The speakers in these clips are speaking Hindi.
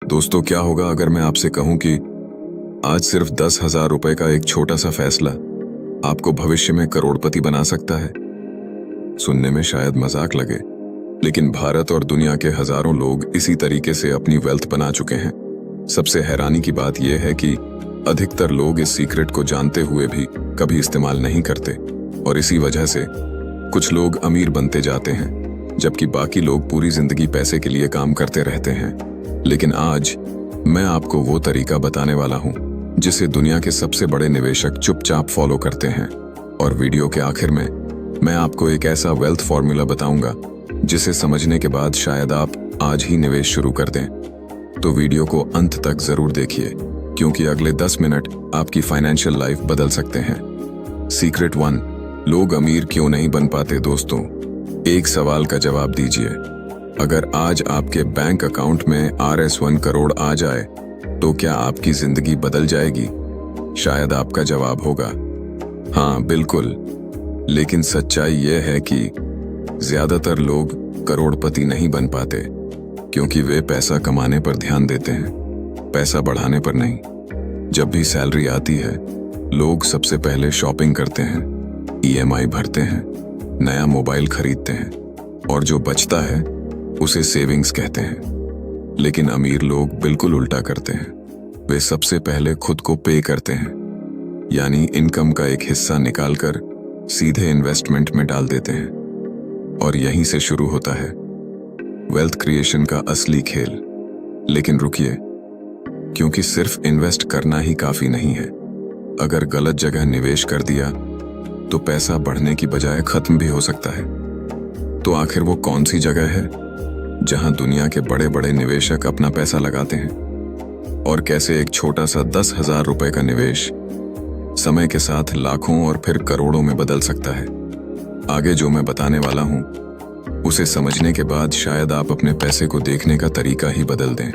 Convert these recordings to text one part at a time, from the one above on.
दोस्तों, क्या होगा अगर मैं आपसे कहूं कि आज सिर्फ 10,000 रुपए का एक छोटा सा फैसला आपको भविष्य में करोड़पति बना सकता है। सुनने में शायद मजाक लगे, लेकिन भारत और दुनिया के हजारों लोग इसी तरीके से अपनी वेल्थ बना चुके हैं। सबसे हैरानी की बात यह है कि अधिकतर लोग इस सीक्रेट को जानते हुए भी कभी इस्तेमाल नहीं करते, और इसी वजह से कुछ लोग अमीर बनते जाते हैं, जबकि बाकी लोग पूरी जिंदगी पैसे के लिए काम करते रहते हैं। लेकिन आज मैं आपको वो तरीका बताने वाला हूं जिसे दुनिया के सबसे बड़े निवेशक चुपचाप फॉलो करते हैं। और वीडियो के आखिर में मैं आपको एक ऐसा वेल्थ फॉर्मूला बताऊंगा जिसे समझने के बाद शायद आप आज ही निवेश शुरू कर दें। तो वीडियो को अंत तक जरूर देखिए, क्योंकि अगले 10 मिनट आपकी फाइनेंशियल लाइफ बदल सकते हैं। सीक्रेट 1, लोग अमीर क्यों नहीं बन पाते। दोस्तों, एक सवाल का जवाब दीजिए। अगर आज आपके बैंक अकाउंट में RS1 करोड़ आ जाए तो क्या आपकी जिंदगी बदल जाएगी? शायद आपका जवाब होगा हाँ, बिल्कुल। लेकिन सच्चाई यह है कि ज्यादातर लोग करोड़पति नहीं बन पाते, क्योंकि वे पैसा कमाने पर ध्यान देते हैं, पैसा बढ़ाने पर नहीं। जब भी सैलरी आती है, लोग सबसे पहले शॉपिंग करते हैं, EMI भरते हैं, नया मोबाइल खरीदते हैं, और जो बचता है उसे सेविंग्स कहते हैं। लेकिन अमीर लोग बिल्कुल उल्टा करते हैं। वे सबसे पहले खुद को पे करते हैं, यानी इनकम का एक हिस्सा निकालकर सीधे इन्वेस्टमेंट में डाल देते हैं। और यहीं से शुरू होता है वेल्थ क्रिएशन का असली खेल। लेकिन रुकिए, क्योंकि सिर्फ इन्वेस्ट करना ही काफी नहीं है। अगर गलत जगह निवेश कर दिया तो पैसा बढ़ने की बजाय खत्म भी हो सकता है। तो आखिर वो कौन सी जगह है जहां दुनिया के बड़े बड़े निवेशक अपना पैसा लगाते हैं, और कैसे एक छोटा सा 10,000 रुपए का निवेश समय के साथ लाखों और फिर करोड़ों में बदल सकता है। आगे जो मैं बताने वाला हूं उसे समझने के बाद शायद आप अपने पैसे को देखने का तरीका ही बदल दें।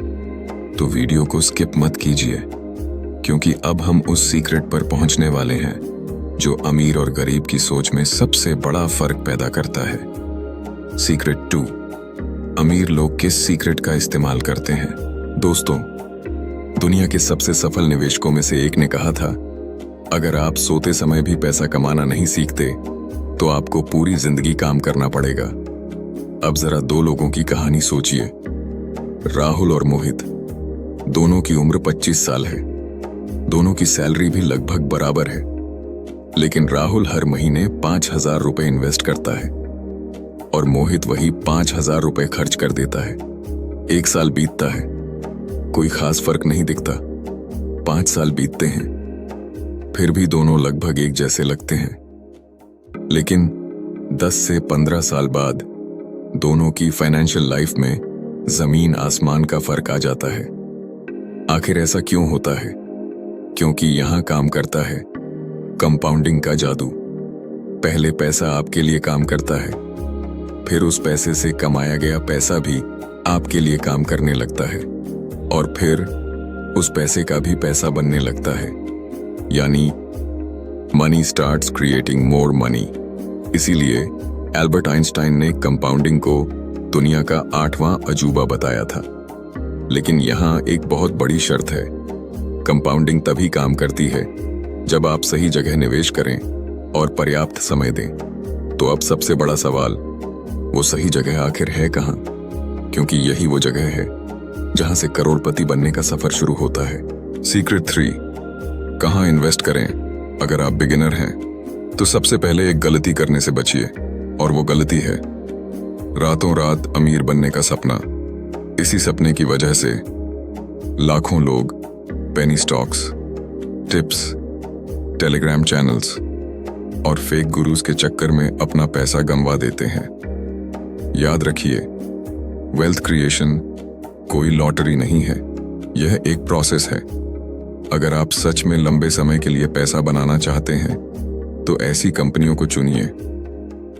तो वीडियो को स्किप मत कीजिए, क्योंकि अब हम उस सीक्रेट पर पहुंचने वाले हैं जो अमीर और गरीब की सोच में सबसे बड़ा फर्क पैदा करता है। सीक्रेट 2, अमीर लोग किस सीक्रेट का इस्तेमाल करते हैं। दोस्तों, दुनिया के सबसे सफल निवेशकों में से एक ने कहा था, अगर आप सोते समय भी पैसा कमाना नहीं सीखते तो आपको पूरी जिंदगी काम करना पड़ेगा। अब जरा दो लोगों की कहानी सोचिए। राहुल और मोहित, दोनों की उम्र 25 साल है, दोनों की सैलरी भी लगभग बराबर है। लेकिन राहुल हर महीने 5,000 रुपए इन्वेस्ट करता है और मोहित वही 5,000 रुपए खर्च कर देता है। 1 साल बीतता है, कोई खास फर्क नहीं दिखता। 5 साल बीतते हैं, फिर भी दोनों लगभग एक जैसे लगते हैं। लेकिन 10 से 15 साल बाद दोनों की फाइनेंशियल लाइफ में जमीन आसमान का फर्क आ जाता है। आखिर ऐसा क्यों होता है? क्योंकि यहां काम करता है कंपाउंडिंग का जादू। पहले पैसा आपके लिए काम करता है, फिर उस पैसे से कमाया गया पैसा भी आपके लिए काम करने लगता है, और फिर उस पैसे का भी पैसा बनने लगता है। यानी money starts creating more money. इसीलिए एल्बर्ट आइंस्टाइन ने कंपाउंडिंग को दुनिया का 8वां अजूबा बताया था। लेकिन यहाँ एक बहुत बड़ी शर्त है। कंपाउंडिंग तभी काम करती है जब आप सही जगह निवेश करें और पर्याप्त समय दें। तो अब सबसे बड़ा सवाल, वो सही जगह आखिर है कहाँ? क्योंकि यही वो जगह है जहां से करोड़पति बनने का सफर शुरू होता है। सीक्रेट 3, कहाँ इन्वेस्ट करें। अगर आप बिगिनर हैं तो सबसे पहले एक गलती करने से बचिए, और वो गलती है रातों रात अमीर बनने का सपना। इसी सपने की वजह से लाखों लोग penny stocks, tips, Telegram channels और फेक गुरुज के चक्कर में अपना पैसा गंवा देते हैं। याद रखिए, वेल्थ क्रिएशन कोई लॉटरी नहीं है, यह एक प्रोसेस है। अगर आप सच में लंबे समय के लिए पैसा बनाना चाहते हैं तो ऐसी कंपनियों को चुनिए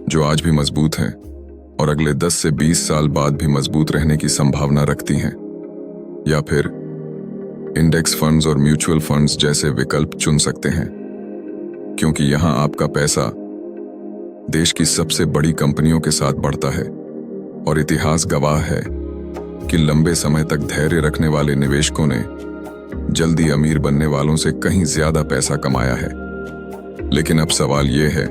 जो आज भी मजबूत हैं और अगले 10 से 20 साल बाद भी मजबूत रहने की संभावना रखती हैं। या फिर इंडेक्स फंड्स और म्यूचुअल फंड्स जैसे विकल्प चुन सकते हैं, क्योंकि यहां आपका पैसा देश की सबसे बड़ी कंपनियों के साथ बढ़ता है और इतिहास गवाह है कि लंबे समय तक धैर्य रखने वाले निवेशकों ने जल्दी अमीर बनने वालों से कहीं ज्यादा पैसा कमाया है। लेकिन अब सवाल यह है,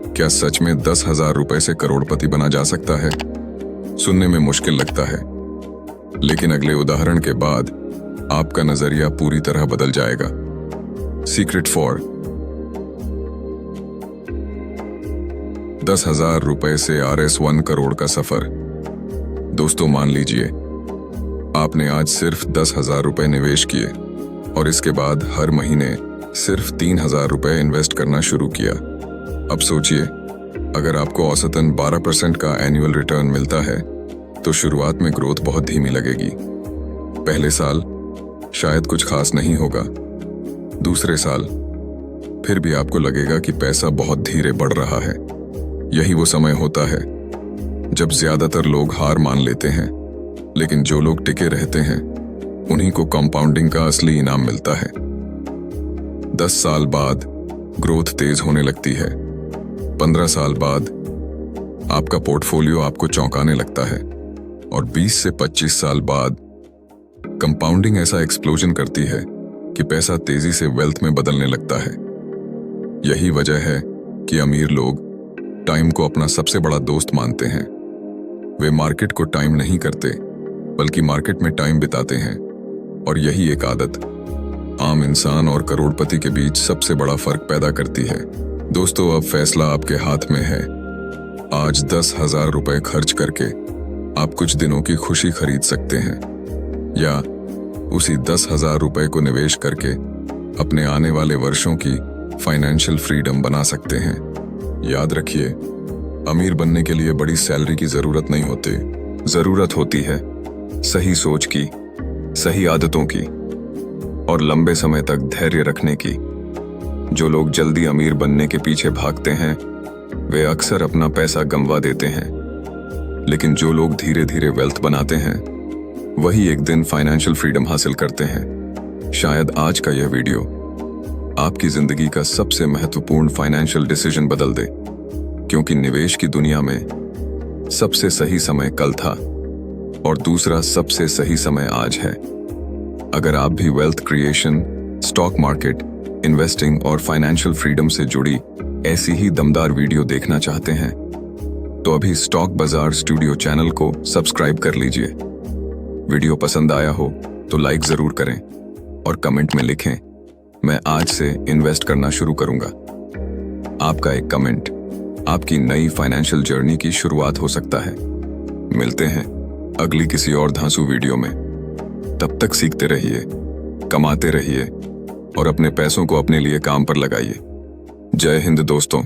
क्या सच में 10,000 रुपए से करोड़पति बना जा सकता है? सुनने में मुश्किल लगता है, लेकिन अगले उदाहरण के बाद आपका नजरिया पूरी तरह बदल जाएगा। सीक्रेट फॉर 10,000 रुपए से RS1 करोड़ का सफर। दोस्तों, मान लीजिए आपने आज सिर्फ 10,000 रुपए निवेश किए और इसके बाद हर महीने सिर्फ 3,000 रुपए इन्वेस्ट करना शुरू किया। अब सोचिए, अगर आपको औसतन 12% का एनुअल रिटर्न मिलता है तो शुरुआत में ग्रोथ बहुत धीमी लगेगी। पहले साल शायद कुछ खास नहीं होगा, दूसरे साल फिर भी आपको लगेगा कि पैसा बहुत धीरे बढ़ रहा है। यही वो समय होता है जब ज्यादातर लोग हार मान लेते हैं, लेकिन जो लोग टिके रहते हैं उन्हीं को कंपाउंडिंग का असली इनाम मिलता है। 10 साल बाद ग्रोथ तेज होने लगती है। 15 साल बाद आपका पोर्टफोलियो आपको चौंकाने लगता है और 20 से 25 साल बाद कंपाउंडिंग ऐसा एक्सप्लोजन करती है कि पैसा तेजी से वेल्थ में बदलने लगता है। यही वजह है कि अमीर लोग टाइम को अपना सबसे बड़ा दोस्त मानते हैं। वे मार्केट को टाइम नहीं करते, बल्कि मार्केट में टाइम बिताते हैं। और यही एक आदत आम इंसान और करोड़पति के बीच सबसे बड़ा फर्क पैदा करती है। दोस्तों, अब फैसला आपके हाथ में है। आज 10,000 रुपए खर्च करके आप कुछ दिनों की खुशी खरीद सकते हैं, या उसी 10,000 रुपए को निवेश करके अपने आने वाले वर्षों की फाइनेंशियल फ्रीडम बना सकते हैं। याद रखिए, अमीर बनने के लिए बड़ी सैलरी की जरूरत नहीं होती। जरूरत होती है सही सोच की, सही आदतों की और लंबे समय तक धैर्य रखने की। जो लोग जल्दी अमीर बनने के पीछे भागते हैं वे अक्सर अपना पैसा गंवा देते हैं, लेकिन जो लोग धीरे धीरे वेल्थ बनाते हैं वही एक दिन फाइनेंशियल फ्रीडम हासिल करते हैं। शायद आज का यह वीडियो आपकी जिंदगी का सबसे महत्वपूर्ण फाइनेंशियल डिसीजन बदल दे, क्योंकि निवेश की दुनिया में सबसे सही समय कल था और दूसरा सबसे सही समय आज है। अगर आप भी wealth creation, stock market, investing और फाइनेंशियल फ्रीडम से जुड़ी ऐसी ही दमदार वीडियो देखना चाहते हैं तो अभी स्टॉक बाजार स्टूडियो चैनल को सब्सक्राइब कर लीजिए। वीडियो पसंद आया हो तो लाइक जरूर करें और कमेंट में लिखें, मैं आज से इन्वेस्ट करना शुरू करूंगा। आपका एक कमेंट आपकी नई फाइनेंशियल जर्नी की शुरुआत हो सकता है। मिलते हैं अगली किसी और धांसू वीडियो में। तब तक सीखते रहिए, कमाते रहिए और अपने पैसों को अपने लिए काम पर लगाइए। जय हिंद दोस्तों।